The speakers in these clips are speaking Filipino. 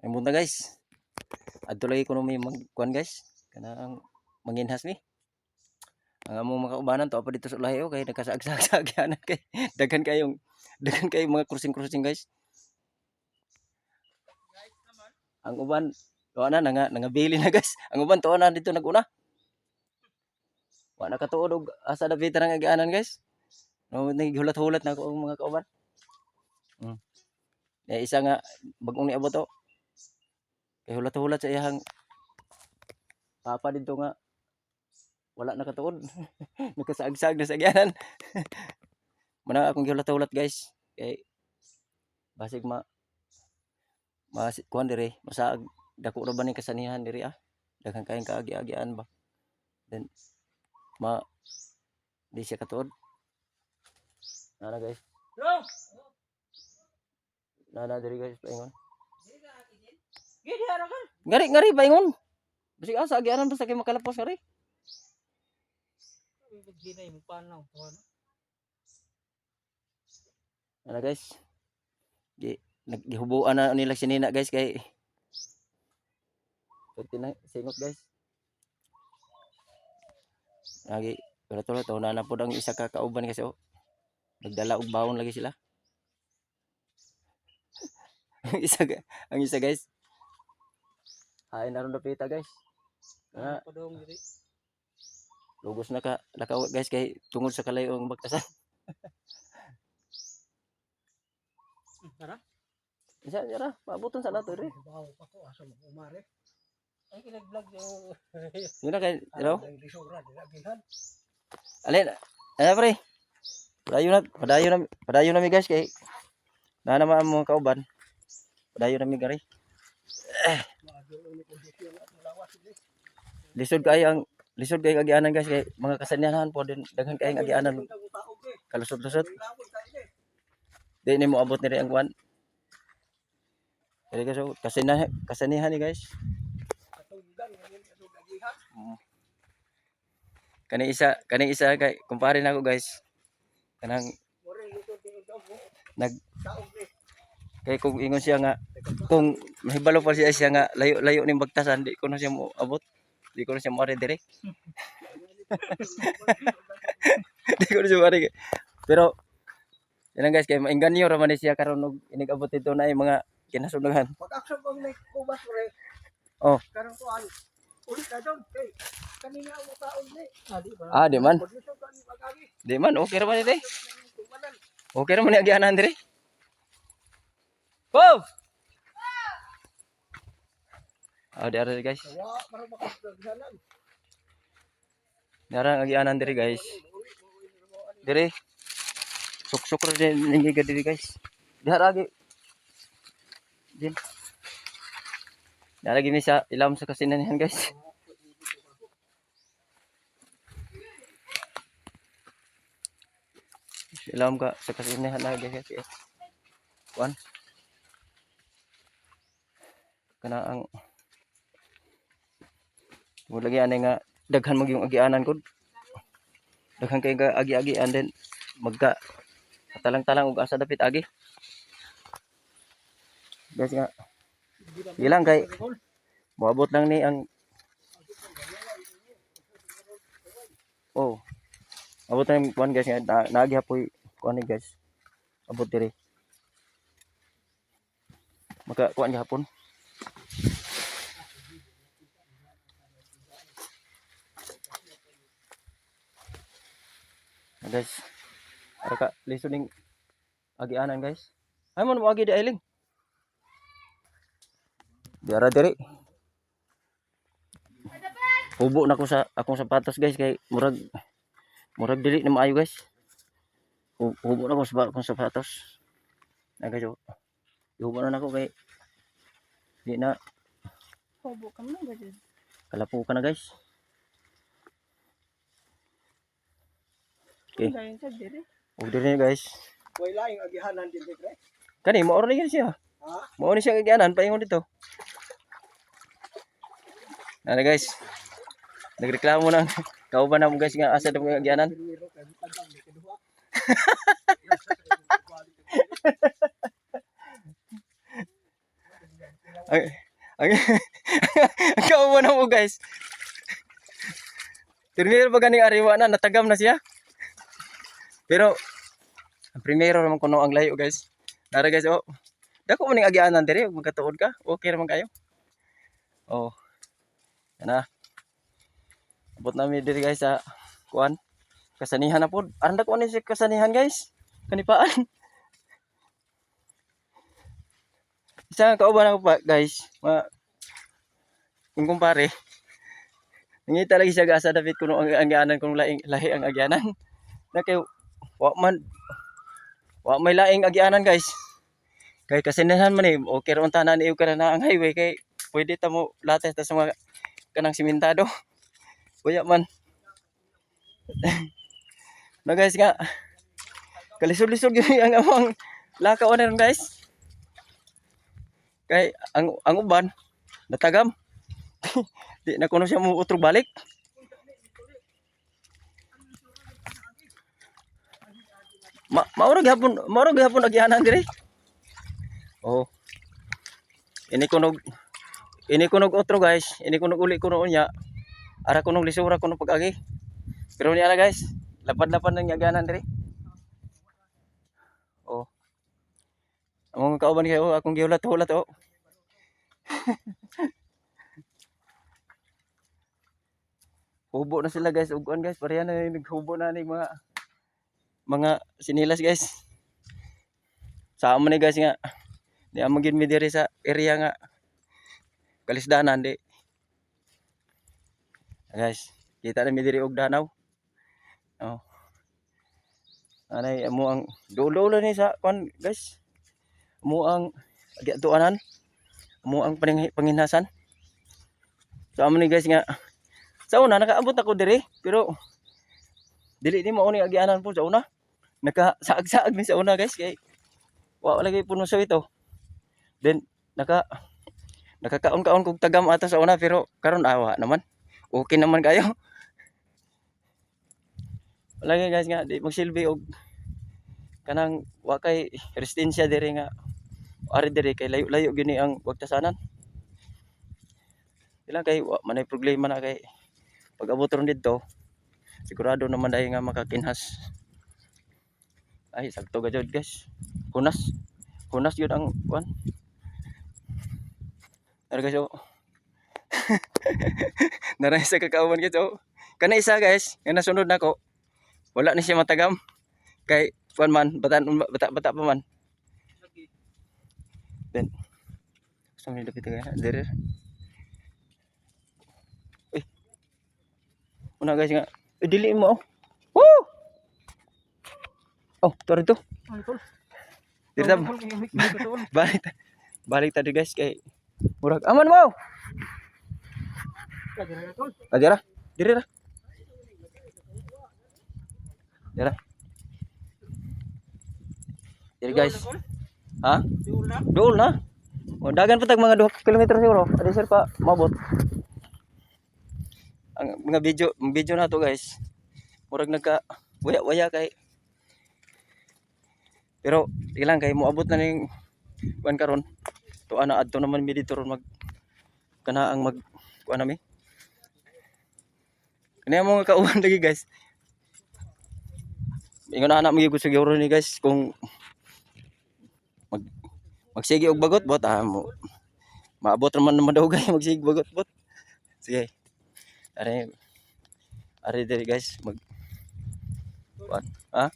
Ay munta guys. Adto lagi ko may magkuan guys. Kanang manginhas ni. Ang among mga kaubanan to pa dito sa ulahi kay nagkasagsag yan kay daghan kayong mga cruising guys. Ang uban tuwa na nangabili na guys. Ang uban tuwa na dito naguna. Wa na katuod og asa dapita nang agianan guys. No naghulat-hulat na ako ang mga kauban. Isa nga bagong niabot to. Kay hulat-hulat sa iyang papa dito nga wala na katuod. Nakasagsag na sa agianan. Manang akong gihulat-hulat guys. Kay basig kuan diri masaag dako ra ba ning kasanihan diri daghan kayong kaagi-agian ba then di siya katuod nana guys nana diri guys paingon ngari paingon basig asa agianan basta kay makalapos ngari nana guys naghihubuan na nila sinina guys kay singot guys lagi tulo na po ang isa ka kauban kasi nagdala og bawon lagi sila ang isa guys hain na ron dapita guys lugos na ka lakaw guys kay tungod sa kalayo ang bagtasan tara isa tara paabuton sa nato ri ay kinag-vlog yo. Yun na kay, hello? Alin, pre. Padayon na mi guys kay na naman ang mga kauban. Padayon na mi gari. Lisod kayo agianan guys kay mga kasanihan po din daghan kayong agianan. Kalusot-lusot. Di ni mo abot ni ang kuan. Kaya guys, kasanihan ni guys. Kani isa kay kumpare nako guys. Kanang kay kung ingon siya nga kung mahibalo pa siya nga layo ning bagtasan di ko na siya mo abot. Di ko na siya mo dire. Di ko na siya mari. Pero yan guys kay maingganyo ra man siya karon og inigabot dito na mga kinasunugan. Pag-action ko ni kubas pre. Oh. Karon ko ulit na doon. Hey, kanina mo taon ni. Di man. Di man, okay ra man ite. Okay ra man ni agianan dire. Oh! Di ara guys. Narang agianan dire guys. Dire. Suk-suk ra din ninyo dire guys. Dihara agi. Din. Nalagi mi sa ilam sa kasinanihan guys. Ilam ka sa kasinahan na guys. Kuan. Kana ang mo lagi ani nga daghan mag yung agianan ko. Daghan kay agi-agian din magka talang-talang og asa dapit agi. Guys nga ilang kay moabot lang ni ang abot na kuan guys nga naagihapoy kuan ni guys abot diri maka kuan gihapon guys ara ka listening agianan guys ay mo agi di ailing diara diri hubo na ko sa akong sapatos guys kay murag dili na maayo guys hubo na ko sa akong sapatos na guys hubo na nako kay di na hubo ka na guys kalapo ka na guys okay diri guys way laing agihanan dito pre kani mo ora siya mo ni siya agihanan paingon dito ano guys nagreklamo na kauban na mo guys nga asa daw agianan Ang, ang, ang kauban mo guys. Primero ba ganing ariwa na natagam na siya? Pero ang primero naman kuno ang layo guys. Nara guys oh. Dako man ning agianan diri ug magkatuod ka. Okay naman kayo. Oh. Yan na. Abot namin diri guys sa kuan. Kasanihan na pod. Aran dako ni si kasanihan guys. Kanipaan. Isa kauban ako pa guys. Kung kumpare. Ngita lagi siya gasa David kuno ang agianan kuno lahi ang agianan. Na kay wa may laing agianan guys. Kay kasinahan man okay ra tanan iyo kana na ang highway kay pwede ta mo lates ta sa mga kanang simentado. Kuya man. Na guys nga kalisod-lisod gyud ang among lakaw na ron guys. Kay ang uban natagam. Di na kuno siya mo utro balik. Maurag hapon agianan dire. Oh. Ini kunog otro guys. Ini kunog uli kuno unya. Ara kunog lisura kuno pag-agi. Pero niya na guys. Lapad-lapad nang agianan dire. Oh. Among kauban kayo akong giulat-ulat oh. Hubo na sila guys. Uguan guys. Pareha na naghubo na ni mga sinilas guys. Sama ni guys nga. Di amagin mi diri sa area nga kalisdanan di. Guys, kita na mi diri og danaw. Oh. Anay amo ang dulo ni sa kon guys. Amo ang agiatuanan. Amo ang panginhasan. So amo ni guys nga sa una nakaabot ako diri pero dili ni mao ni agianan po sa una. Nakasaag-saag ni sa una guys kay wa lagi puno sa ito. Then nakakaon-kaon kog tagam ato sa una pero karon awa naman. Okay naman kayo. Wala guys nga di magsilbi og kanang wa kay resistensya diri nga ari diri kay layo-layo gini ang wagtasanan. Ilang kay wa manay problema na kay pag abot ron didto sigurado naman dai nga makakinhas. Ay sakto gajud guys. Kunas yun ang kuan. Nara guys oh. Nara sa kakauban guys oh. Kana isa guys, nga nasunod nako. Wala ni siya matagam. Kay kuan man bata pa man. Then sa may dapit kaya dire. Uy. Una guys nga. Dili mo oh. Woo! Oh, tara to. Dito. Balik tadi guys kay murag aman mo. Dira. Dira. Dira. Dira guys. Ha? Dool na. O dagan pa tag mga 2 kilometro siguro. Adi sir pa mabot. Ang mga video na to guys. Murag nagka waya kay pero ilang kay moabot na ning kuan karon. To ana adto naman mi dito ron mag kana ang mag kuan nami. Kani mo nga kauban lagi guys. Ingon na anak mo gyud siguro ni guys kung magsige og bagot bot mo. Maabot naman daw guys magsige bagot bot. Sige. Ari diri guys mag kuan. Ha?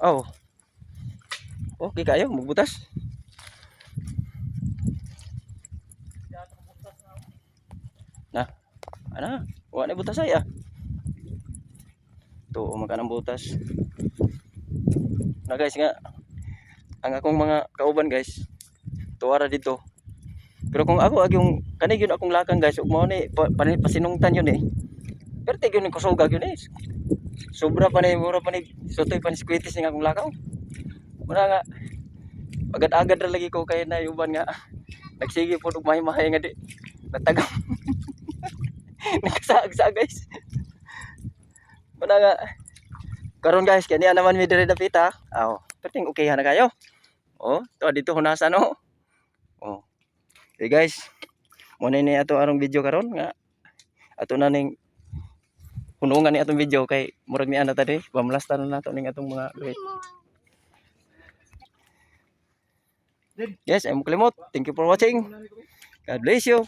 Oh. Okay kayo magbutas. Nah, ana, wa na butas saya. To makanang butas. Na guys nga ang akong mga kauban guys, tuwara dito. Pero kung ako yung kanig yun akong lakang guys, ug mao ni pasinungtan yun eh. Pero tig yun kusuga yun eh. Sobra pa ni mura pa ni sotoy pa ni squitis ng akong lakaw. Muna nga agad-agad ra lagi ko kay na uban nga nagsige po og mahay nga di natagam. Nagsaag-saag guys. Muna nga karon guys kanya naman mi dire dapita. Aw, perting okay na kayo. Oh, to dito hunasan oh. Okay guys, muna ni ato arong video karon nga ato na ning hunungan ni atong video kay murag ni ana tadi pamlastan na nato ning atong mga luit. Yes, I'm Kalimot. Thank you for watching. God bless you.